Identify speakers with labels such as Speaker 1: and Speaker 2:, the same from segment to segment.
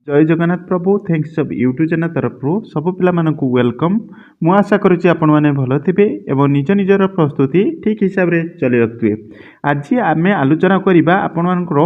Speaker 1: जय जगन्नाथ प्रभु thanks of YouTube channel तरफ सब पिला मानकु वेलकम। मु आशा करुच्ची आपण मैंने भल थे और निज निजर प्रस्तुति ठीक हिसाब से चली रखिए। आज आम आलोचना करवा आपण मानकर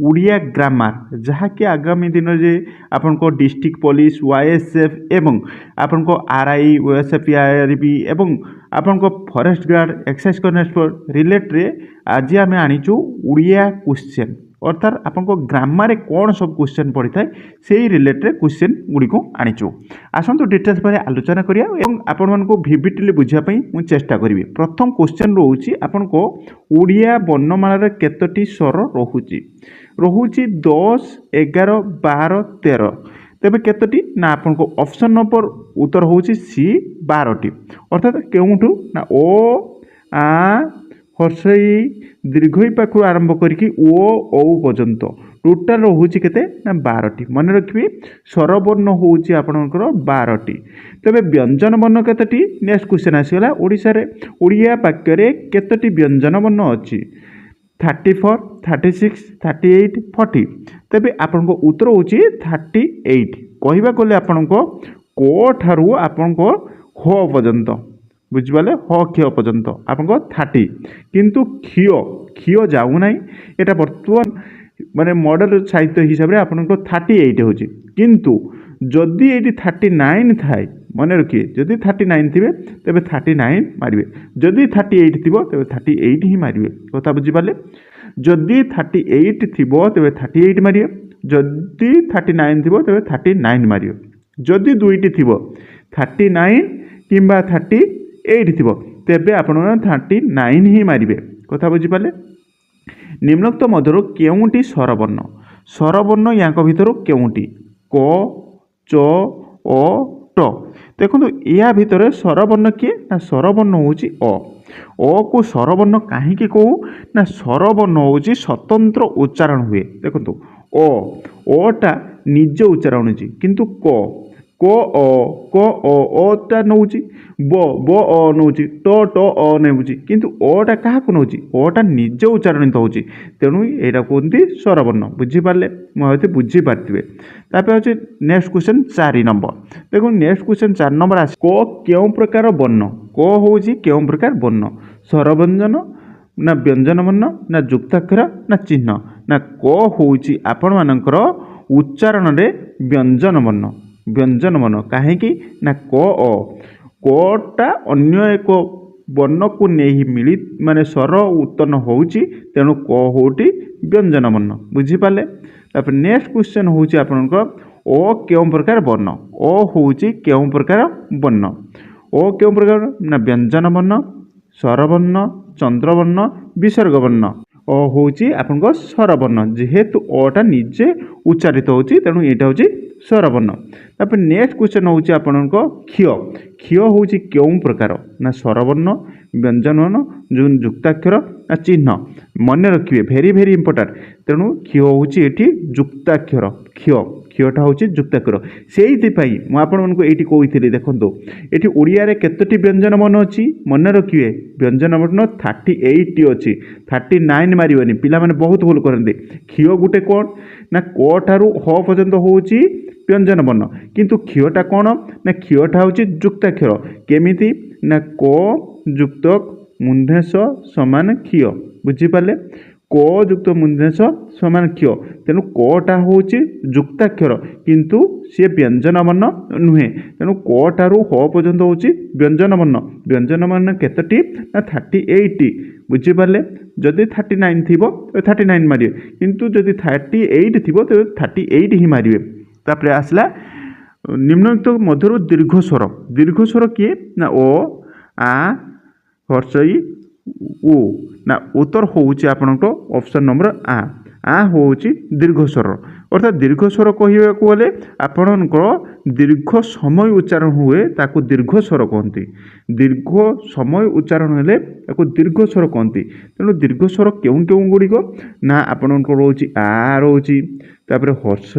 Speaker 1: उड़िया ग्रामार जहाँकि आगामी दिन में आपण को डिस्ट्रिक्ट पुलिस वाईएसएफ एवं आपण को आरआई ओएसएफआरबी एवं आपण को forest guard excise constable relate रे आज आम आनीचु उड़िया क्वेश्चन अर्थात आपन को ग्रामर कौन सब क्वेश्चन पड़ी था से रिलेटेड क्वेश्चन गुड़ी को आनीचु। आसतु डिटेल्स पर आलोचना करिया एवं आपण मन को विविडली बुझापी मुझे चेष्टा करी। प्रथम क्वेश्चन रोचे आपन को उड़िया वर्णमाला केतोटी स्वर रोचे 10 11 12 13 तेबे केतोटी ना आपन को ऑप्शन नंबर उत्तर होची सी 12टी अर्थात केउठू ना ओ आ हर्षई दीर्घई पाखु आरंभ करके ओ औ पर्यंत टोटाल रोचे केते ना 12टी मन रखिए स्वरवर्ण होची आपनकर 12टी। तबे व्यंजन वर्ण केतोटी नेक्स्ट क्वेश्चन आसीगला ओडिसा रे ओडिया वाक्य रे केतोटी व्यंजन वर्ण अछि 34 36 38 40 तबे आपनको उत्तर होची 38 कहबा कोले आपनको को ठारू आपनको हो पर्यंत बुझिपाले ह क्ष पर्यंत आपनको 30 किंतु क्षीय जाऊ ना यहाँ बर्तमान माने मॉडल साहित्य हिसाब से आपनको 38 होची किंतु जदि ये 39 थाए मन रखिए जदि 39 थे तेरे 39 मारे जदि 38 थी तेरे 38 ही मारे कथा बुझिपाले जदि 38 थी तेरे 38 मारे जदि 39 थी तेरे 39 मारे जदि दुईटी थी 39 किंबा 38 थी तेरे आपण 39 ही मारे कथा बुझिपाले। निम्नोक्त मध्य केउटी स्वरवर्ण या भितर केउटी क च अ ट देखो या भितर स्वरवर्ण किए ना स्वरवर्ण होची अ को स्वरवर्ण कहीं कहू ना स्वरवर्ण होची स्वतंत्र उच्चारण हुए देखो अटा निज उच्चारण होची किंतु क अ नौची ब अ नौची ट अ नेउची किंतु अटा क्या नौची अटा निज उच्चारण होची तेणु यहाँ कहते स्वरवर्ण बुझीपारे मुझे बुझीपारे। तापर हूँ नेक्स्ट क्वेश्चन 4 नंबर देखो नेक्स्ट क्वेश्चन 4 नंबर आस क क्यों प्रकार वर्ण क हूँ क्यों प्रकार वर्ण स्वरव्यंजन ना व्यंजन वर्ण ना युक्ताक्षर ना चिन्ह ना क हूँ आपण मानकर उच्चारण रे व्यंजन वर्ण कहीं ना कटा अन्य एक वर्ण को नहीं मिली माने स्वर उत्पन्न होची तेणु क होटी व्यंजन वर्ण बुझीपारे। तापर नेक्स्ट क्वेश्चन हूँ आपनकर ओ क्यों प्रकार वर्ण ओ हूँ क्यों प्रकार वर्ण ओ क्यों प्रकार ना व्यंजन वर्ण स्वरवर्ण चंद्रवर्ण विसर्ग वर्ण ओ हूँ आपन स्वरवर्ण जेहेतु अटा निजे उच्चारित होची तेणु यहाँ हूँ स्वरवर्ण। तापर नेक्स्ट क्वेश्चन हूँ आपन क्षीय हूँ क्यों प्रकार ना स्वरवर्ण व्यंजन वर्ण जो युक्ताक्षर ना चिन्ह मन रखिए भेरी भेरी इंपोर्टाट तेणु क्षीय हूँ ये युक्ताक्षर क्षीयटा हूँ युक्ताक्षर से मुझे कही देखो ये ओडिया रे केतोटी व्यंजन वर्ण अच्छी मन रखिए व्यंजन वर्ण 38 अच्छी 39 मारे पिला माने बहुत भूल करते क्षीय गुटे कौन ना क ठारू ह पर्यंत हूँ व्यंजन वर्ण किंतु क्षीयटा कौन ना क्षीयटा हूँ युक्ताक्षर केमिति ना क युक्त मूर्धन्य समान क्षीय बुझीपारे क युक्त मूर्धन्य समान क्षीय तेणु कटा हूँ युक्ताक्षर किंतु सी व्यंजन वर्ण नुहे तेणु क ठारू ह पर्यंत हूँ व्यंजन वर्ण केतोटी ना 38 बुझीपारे जदि 39 थी 39 मारे किंतु जदि 38 थी तो 38 ही मारे। तापर आसला निम्नलिखित मध्य दीर्घ स्वर किए ना ओ आ हर्षई उ ना उत्तर हूँ आपनक ऑप्शन नंबर आ हूँ दीर्घ स्वर अर्थात दीर्घ स्वर कहवाक गले आपणकर दीर्घ समय उच्चारण हुए ताकू दीर्घ स्वर कहते दीर्घ समय उच्चारण हेले ताकू दीर्घ स्वर कहते तेणु दीर्घ स्वर क्यों क्यों गुड़िक ना आपणकर रोचे आ रोचे तापर हर्ष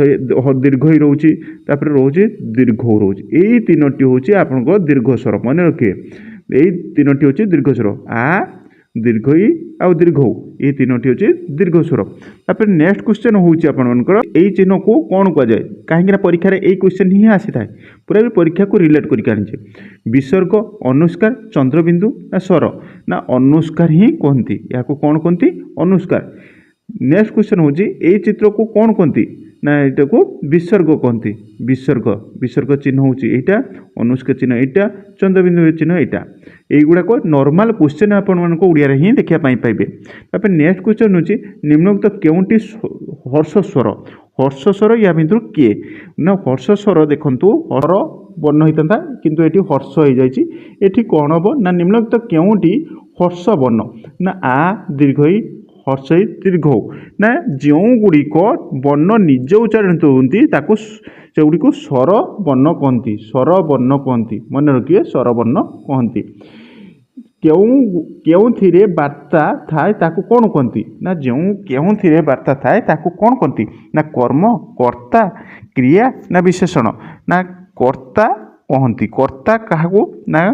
Speaker 1: दीर्घ ही रोचे तापर रोचे दीर्घ रोचे यही तीनोटी हूँ आपन दीर्घ स्वर मन रखिए यही तीनोटी हूँ दीर्घ स्वर आ दीर्घ ई आउ दीर्घ ऊ ये तीनोटी होची दीर्घ स्वर। तापर नेक्स्ट क्वेश्चन होची आपनकर एई चिन्ह को कोन कह जाय काहेकि परीक्षा रे एई क्वेश्चन ही आसी थाए पूरा भी परीक्षा को रिलेट करके आनिछे। विसर्ग अनुस्कार चंद्रबिंदु ना स्वर ना अनुस्कार ही कहती या कौन कहती अनुस्कार। नेक्स्ट क्वेश्चन होची एई चित्र को कौन कहती ना एटा को विसर्ग कहती। विसर्ग विसर्ग चिन्ह होची एटा अनुस्कार चिन्ह एटा चंद्रबिंदु चिन्ह एटा एगुड़ाक नॉर्मल क्वेश्चन आपण मानको उड़िया रे ही देखिया पाई पाइबे। तापर नेक्स्ट क्वेश्चन होची निम्नलिखित केउंटी हर्ष स्वर हर्ष स्वर या भितर किए ना हर्ष स्वर देखंतु हर वर्ण होता किंतु एटी हर्ष हो जाइछि एटी कौन हम ना निम्नलिखित केउंटी हर्ष वर्ण ना आ दीर्घ ई हर्ष ई दीर्घ ना जो गुड़िक वर्ण निज उच्चारित होती सेगुड़ी स्वर वर्ण कहती स्वर वर्ण कहती मन रखिए स्वर वर्ण कहती। केउथिरे वार्ता थाए ताकू कौन कहती ना जो केउथिरे वार्ता थाए ताकू कौन कहती ना कर्म कर्ता क्रिया ना विशेषण ना कर्ता कहती कर्ता काहाकू ना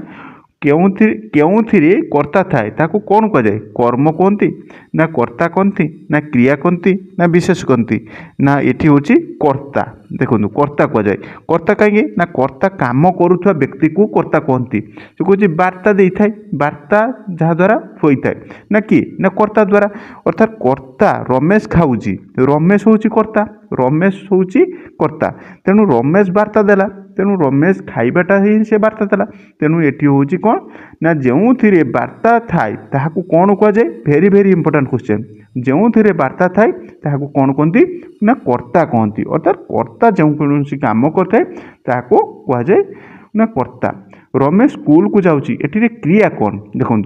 Speaker 1: केउथिरे कर्ता थाए ताकू कौन कह जाए कर्म कहती ना कर्ता कहती ना क्रिया कहती ना विशेष कहती ना एठी होची कर्ता। देखो कर्ता कह जाए कर्ता कहीं ना कर्ता काम करुवा व्यक्ति को कर्ता कहती से कौन वार्ता दे थाए वार्ता जहाद्वारा होता है ना कि ना कर्ता द्वारा अर्थात कर्ता रमेश खाऊची रमेश होची कर्ता रमेश होची कर्ता तेणु रमेश वार्ता देला तेणु रमेश खाइबाटा ही से वार्ता देला तेणु एटी होची कौन ना जो वार्ता थाए ताहाकू कौन कह जाए भेरी भेरी इंपोर्टेंट क्वेश्चन जो वार्ता थाए ताहाकू कौन कहती ना कर्ता कहती अर्थात कर्ता जो कौन काम करता ताको कह जाए ना कर्ता। रमेश स्कूल को जाऊँगी एटी क्रिया कौन देखो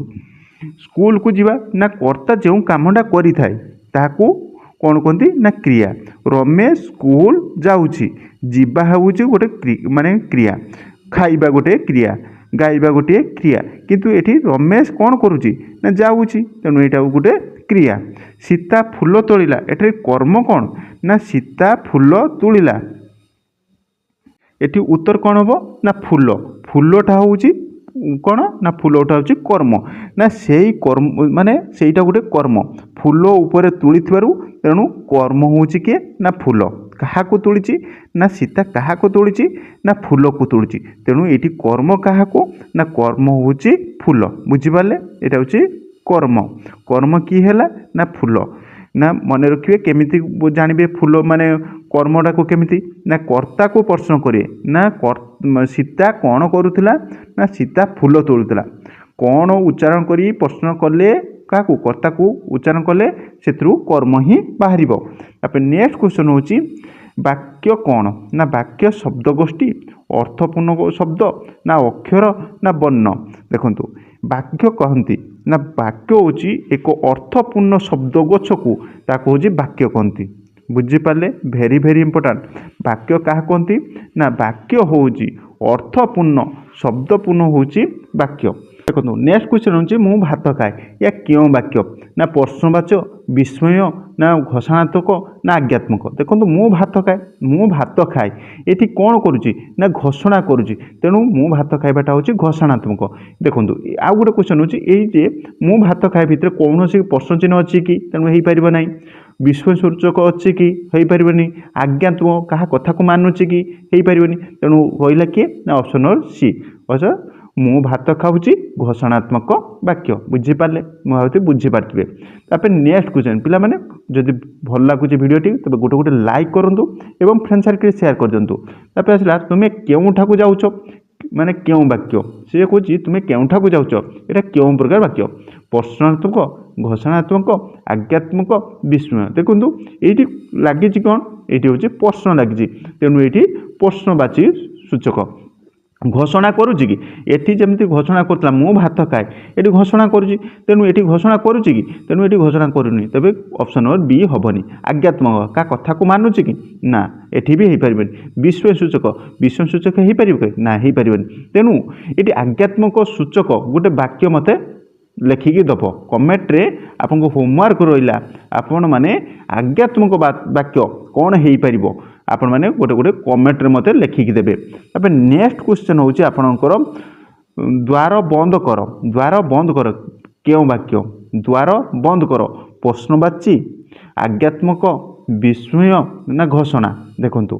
Speaker 1: स्कूल को जीवा ना कर्ता जो कामटा करि थाए ताको कौन कहती ना क्रिया। रमेश स्कूल जाऊँगी जीवा होची गोटे माने क्रिया खाइबा गोटे क्रिया गाइबा गोटे क्रिया किंतु एठी रमेश कौन करुची ना जाऊँगी तेणु यहाँ गोटे क्रिया। सीता फूल तोड़िला एठी कर्म कौन ना सीता फूल तोड़िला एठी उत्तर कौन हम ना फूल फूलटा होची कौन ना फूलटा होची कर्म ना सेई कर्म माने सेईटा गोटे कर्म फूल ऊपर तुली तेणु कर्म होची के ना फूल काहाको तोड़ी ना सीता काहाको तोड़ी ना फूल को तोड़ी तेणु ये कर्म काहाको ना कर्म होची फूल बुझिपारे यहाँ हूँ कर्म कर्म कि है ना फूल ना मन रखिए केमिति जानबे फूल माने कर्मटा को केमिति ना कर्ता को प्रश्न करे ना सीता कौन करुला ना सीता फूल तोड़ुला कौन उच्चारण करी प्रश्न कले क्या कर्ता को उच्चारण कले से कर्म ही बाहर। नेक्स्ट क्वेश्चन होची वाक्य कौन ना वाक्य शब्द गोष्ठी अर्थपूर्ण शब्द ना अक्षर ना वर्ण। देखंतु वाक्य कहती ना वाक्य होची एक अर्थपूर्ण शब्दगोछ को ताको होची वाक्य कहती बुझिपारे भेरी भेरी इंपोर्टेंट वाक्य क्या कहती ना वाक्य होची अर्थपूर्ण शब्दपूर्ण होची वाक्य। देखो नेक्स्ट क्वेश्चन होची मु भात खाए या क्यों वाक्य ना प्रश्नवाचक विस्मय ना घोषणात्मक ना आज्ञात्मक। देखो मु भात खाए ये कौन करुच्ची ना घोषणा करुच्ची तेणु मु भात खाइबाटा होची घोषणात्मक। देखो आउ गोटे क्वेश्चन होची एई जे मु भात खाए भितर कौन प्रश्न चिन्ह अच्छी कि तेणु हो पार ना विस्मय सूचक अच्छी कि हो पारनी आज्ञात्मक क्या कथा को मानुची कि हो पारनी तेणु रहा किए ना ऑप्शन नंबर सी अच्छा मु भात खाऊँगी घोषणात्मक वाक्य बुझीपारे मुझे बुझीपारे। तापर नेक्स्ट क्वेश्चन पिला माने जदि भल लगुच भिडियोटी तब गोटे गोटे लाइक करूँ एवं फ्रेंड सर्कल शेयर कर दिंतु। तापर आसला तुम्हें केउठा को जाऊच माने क्यों वाक्य सी कौच तुम्हें केउठा को जाऊच यहाँ क्यों प्रकार वाक्य प्रश्नात्मक घोषणात्मक आज्ञात्मक विस्मय। देखो ये लगी कौन ये हूँ प्रश्न लगी तेणु ये प्रश्नवाची सूचक घोषणा करुच्ची कि एटी जमी घोषणा करूला मु भात खाए ये घोषणा करुच्ची तेणु ये घोषणा करुच्ची कि तेणु ये घोषणा करूनी तेज ऑप्शन नंबर बी हेनी आज्ञात्मक क्या कथा को मानुची कि ना एटी भी हो पारे विस्मय सूचक हो पार ना हो पारे तेणु ये आज्ञात्मक सूचक गोटे वाक्य मत लेखिकी दब कमेंट्रे आपको होमवर्क रहा आपण मैंने आज्ञात्मक वाक्य कौन हो पार आपण मैंने गोटे गोटे कमेंट्रे मत लेखिकी देवे। तब नेक्स्ट क्वेश्चन हूँ आपणकर द्वार बंद कर କେଉଁ ବାକ୍ୟ? ଦ୍ୱାର ବନ୍ଦ କର ପ୍ରଶ୍ନବାଚୀ, ଆଜ୍ଞାତ୍ମକ, ବିସ୍ମୟ ନା ଘୋଷଣା? ଦେଖନ୍ତୁ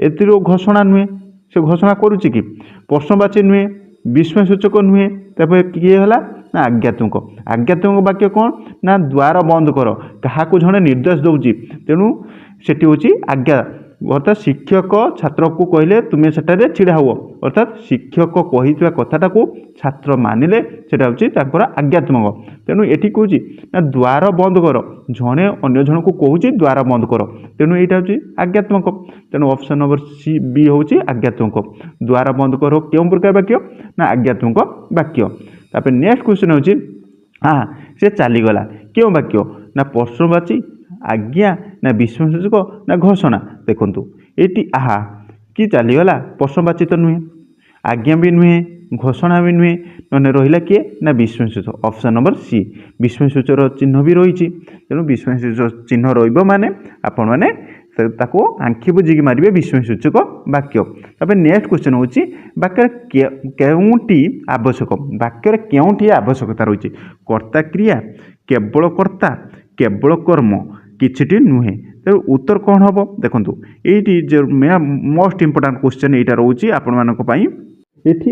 Speaker 1: ଏଥିରୁ ଘୋଷଣା ନୁହେଁ, ସେ ଘୋଷଣା କରୁଛି କି? ପ୍ରଶ୍ନବାଚୀ ନୁହେଁ, ବିସ୍ମୟ ସୂଚକ ନୁହେଁ, ତାପରେ କିଏ ହେଲା ନା ଆଜ୍ଞାତ୍ମକ। ଆଜ୍ଞାତ୍ମକ ବାକ୍ୟ କ'ଣ ନା ଦ୍ୱାର ବନ୍ଦ କର, କାହାକୁ ଜଣେ ନିର୍ଦ୍ଦେଶ ଦେଉଛି, ତେଣୁ ସେଠି ହେଉଛି ଆଜ୍ଞା। ଅର୍ଥାତ୍ ଶିକ୍ଷକ ଛାତ୍ରକୁ କହିଲେ ତୁମେ ସେଠାରେ ଛିଡ଼ା ହୁଅ, ଅର୍ଥାତ୍ ଶିକ୍ଷକ କହିଥିବା କଥାଟାକୁ ଛାତ୍ର ମାନିଲେ ସେଟା ହେଉଛି ତାଙ୍କର ଆଜ୍ଞାତ୍ମକ। ତେଣୁ ଏଠି କହୁଛି ନା ଦ୍ୱାର ବନ୍ଦ କର, ଜଣେ ଅନ୍ୟ ଜଣକୁ କହୁଛି ଦ୍ୱାର ବନ୍ଦ କର, ତେଣୁ ଏଇଟା ହେଉଛି ଆଜ୍ଞାତ୍ମକ। ତେଣୁ ଅପସନ୍ ନମ୍ବର ସି ବି ହେଉଛି ଆଜ୍ଞାତ୍ମକ। ଦ୍ୱାର ବନ୍ଦ କର କେଉଁ ପ୍ରକାର ବାକ୍ୟ ନା ଆଜ୍ଞାତ୍ମକ ବାକ୍ୟ। ତାପରେ ନେକ୍ସଟ କ୍ୱେଶ୍ଚନ୍ ହେଉଛି ସେ ଚାଲିଗଲା କେଉଁ ବାକ୍ୟ ନା ପ୍ରଶ୍ନବାଚୀ, ଆଜ୍ଞା ନା ବିସ୍ମୟ ସୂଚକ ନା ଘୋଷଣା? ଦେଖନ୍ତୁ ଏଇଠି କି ଚାଲିଗଲା ପ୍ରଶ୍ନବାଚୀ ତ ନୁହେଁ, ଆଜ୍ଞା ବି ନୁହେଁ, ଘୋଷଣା ବି ନୁହେଁ, ମାନେ ରହିଲା କିଏ ନା ବିସ୍ମୟ ସୂଚକ। ଅପସନ୍ ନମ୍ବର ସି ବିସ୍ମୟ ସୂଚକ ଚିହ୍ନ ବି ରହିଛି, ତେଣୁ ବିସ୍ମୟ ସୂଚକ ଚିହ୍ନ ରହିବ ମାନେ ଆପଣମାନେ ତାକୁ ଆଙ୍ଖି ବୁଝିକି ମାରିବେ ବିସ୍ମୟ ସୂଚକ ବାକ୍ୟ। ତାପରେ ନେକ୍ସଟ କ୍ୱେଶ୍ଚନ୍ ହେଉଛି ବାକ୍ୟରେ କେଉଁଟି ଆବଶ୍ୟକ? ବାକ୍ୟରେ କେଉଁଟି ଆବଶ୍ୟକତା ରହିଛି? କର୍ତ୍ତା କ୍ରିୟା, କେବଳ କର୍ତ୍ତା, କେବଳ କର୍ମ, କିଛିଟି ନୁହେଁ। ତେଣୁ ଉତ୍ତର କ'ଣ ହେବ? ଦେଖନ୍ତୁ ଏଇଠି ଯେ ମୋଷ୍ଟ ଇମ୍ପୋର୍ଟାଣ୍ଟ କ୍ୱେଶ୍ଚନ୍ ଏଇଟା ରହୁଛି ଆପଣମାନଙ୍କ ପାଇଁ। ଏଠି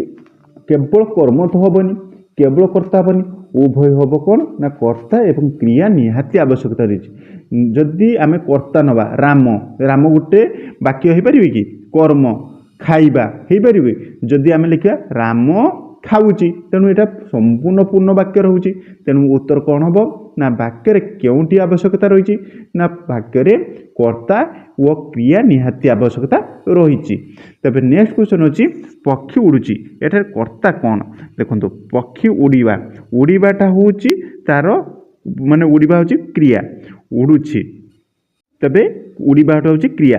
Speaker 1: କେବଳ କର୍ମ ତ ହେବନି, କେବଳ କର୍ତ୍ତା ହେବନି, ଉଭୟ ହେବ କ'ଣ ନା କର୍ତ୍ତା ଏବଂ କ୍ରିୟା ନିହାତି ଆବଶ୍ୟକତା ରହିଛି। ଯଦି ଆମେ କର୍ତ୍ତା ନେବା ରାମ ଗୋଟେ ବାକ୍ୟ ହେଇପାରିବେ କି? କର୍ମ ଖାଇବା ହେଇପାରିବେ? ଯଦି ଆମେ ଲେଖିବା ରାମ ଖାଉଛି, ତେଣୁ ଏଇଟା ସମ୍ପୂର୍ଣ୍ଣ ପୂର୍ଣ୍ଣ ବାକ୍ୟ ରହୁଛି। ତେଣୁ ଉତ୍ତର କ'ଣ ହେବ ନା ବାକ୍ୟରେ କେଉଁଟି ଆବଶ୍ୟକତା ରହିଛି ନା ବାକ୍ୟରେ କର୍ତ୍ତା ଓ କ୍ରିୟା ନିହାତି ଆବଶ୍ୟକତା ରହିଛି। ତେବେ ନେକ୍ସଟ କ୍ୱେଶ୍ଚନ୍ ହେଉଛି ପକ୍ଷୀ ଉଡ଼ୁଛି, ଏଠାରେ କର୍ତ୍ତା କ'ଣ? ଦେଖନ୍ତୁ ପକ୍ଷୀ ଉଡ଼ିବାଟା ହେଉଛି ତାର ମାନେ ଉଡ଼ିବା ହେଉଛି କ୍ରିୟା, ଉଡ଼ୁଛି, ତେବେ ଉଡ଼ିବାଟା ହେଉଛି କ୍ରିୟା।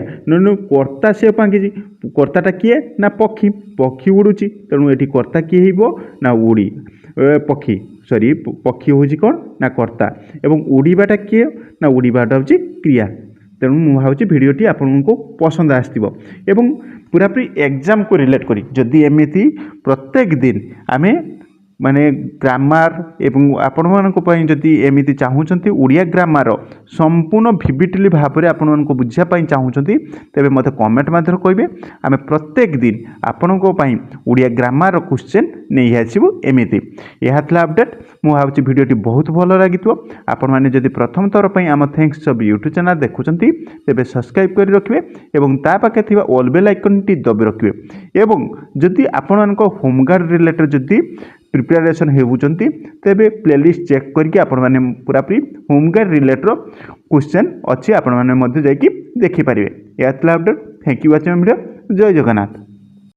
Speaker 1: କର୍ତ୍ତା ସେ ପାଙ୍ଗିଛି, କର୍ତ୍ତାଟା କିଏ ନା ପକ୍ଷୀ, ପକ୍ଷୀ ଉଡ଼ୁଛି, ତେଣୁ ଏଠି କର୍ତ୍ତା କିଏ ହେଇବ ନା ପକ୍ଷୀ ହେଉଛି କ'ଣ ନା କର୍ତ୍ତା, ଏବଂ ଉଡ଼ିବାଟା କିଏ ନା ଉଡ଼ିବାଟା ହେଉଛି କ୍ରିୟା। ତେଣୁ ମୁଁ ଭାବୁଛି ଭିଡ଼ିଓଟି ଆପଣଙ୍କୁ ପସନ୍ଦ ଆସିଥିବ ଏବଂ ପୁରାପୁରି ଏକ୍ଜାମ୍କୁ ରିଲେଟ୍ କରି ଯଦି ଏମିତି ପ୍ରତ୍ୟେକ ଦିନ ଆମେ ମାନେ ଗ୍ରାମାର ଏବଂ ଆପଣମାନଙ୍କ ପାଇଁ ଯଦି ଏମିତି ଚାହୁଁଛନ୍ତି ଓଡ଼ିଆ ଗ୍ରାମାର ସମ୍ପୂର୍ଣ୍ଣ ଭିଭିଡଲି ଭାବରେ ଆପଣମାନଙ୍କୁ ବୁଝିବା ପାଇଁ ଚାହୁଁଛନ୍ତି, ତେବେ ମୋତେ କମେଣ୍ଟ ମାଧ୍ୟମରେ କହିବେ। ଆମେ ପ୍ରତ୍ୟେକ ଦିନ ଆପଣଙ୍କ ପାଇଁ ଓଡ଼ିଆ ଗ୍ରାମାର କ୍ୱେଶ୍ଚନ୍ ନେଇ ଆସିବୁ ଏମିତି। ଏହା ଥିଲା ଅପଡେଟ୍। ମୁଁ ଭାବୁଛି ଭିଡ଼ିଓଟି ବହୁତ ଭଲ ଲାଗିଥିବ। ଆପଣମାନେ ଯଦି ପ୍ରଥମ ଥର ପାଇଁ ଆମ ଥ୍ୟାଙ୍କସ୍ ସବ୍ ୟୁଟ୍ୟୁବ୍ ଚ୍ୟାନେଲ୍ ଦେଖୁଛନ୍ତି, ତେବେ ସବସ୍କ୍ରାଇବ୍ କରି ରଖିବେ ଏବଂ ତା ପାଖରେ ଥିବା ଅଲ୍ ବେଲ୍ ଆଇକନ୍ଟି ଦବି ରଖିବେ। ଏବଂ ଯଦି ଆପଣମାନଙ୍କ ହୋମଗାର୍ଡ଼ ରିଲେଟେଡ୍ ଯଦି ପ୍ରିପାରେସନ୍ ହେଉଛନ୍ତି, ତେବେ ପ୍ଲେଲିଷ୍ଟ ଚେକ୍ କରିକି ଆପଣମାନେ ପୁରାପୁରି ହୋମଗାର୍ଡ଼ ରିଲେଟେଡ୍ କ୍ୱେଶ୍ଚନ୍ ଅଛି, ଆପଣମାନେ ମଧ୍ୟ ଯାଇକି ଦେଖିପାରିବେ। ଏହା ଥିଲା update. Thank you watching video. ଜୟ ଜଗନ୍ନାଥ।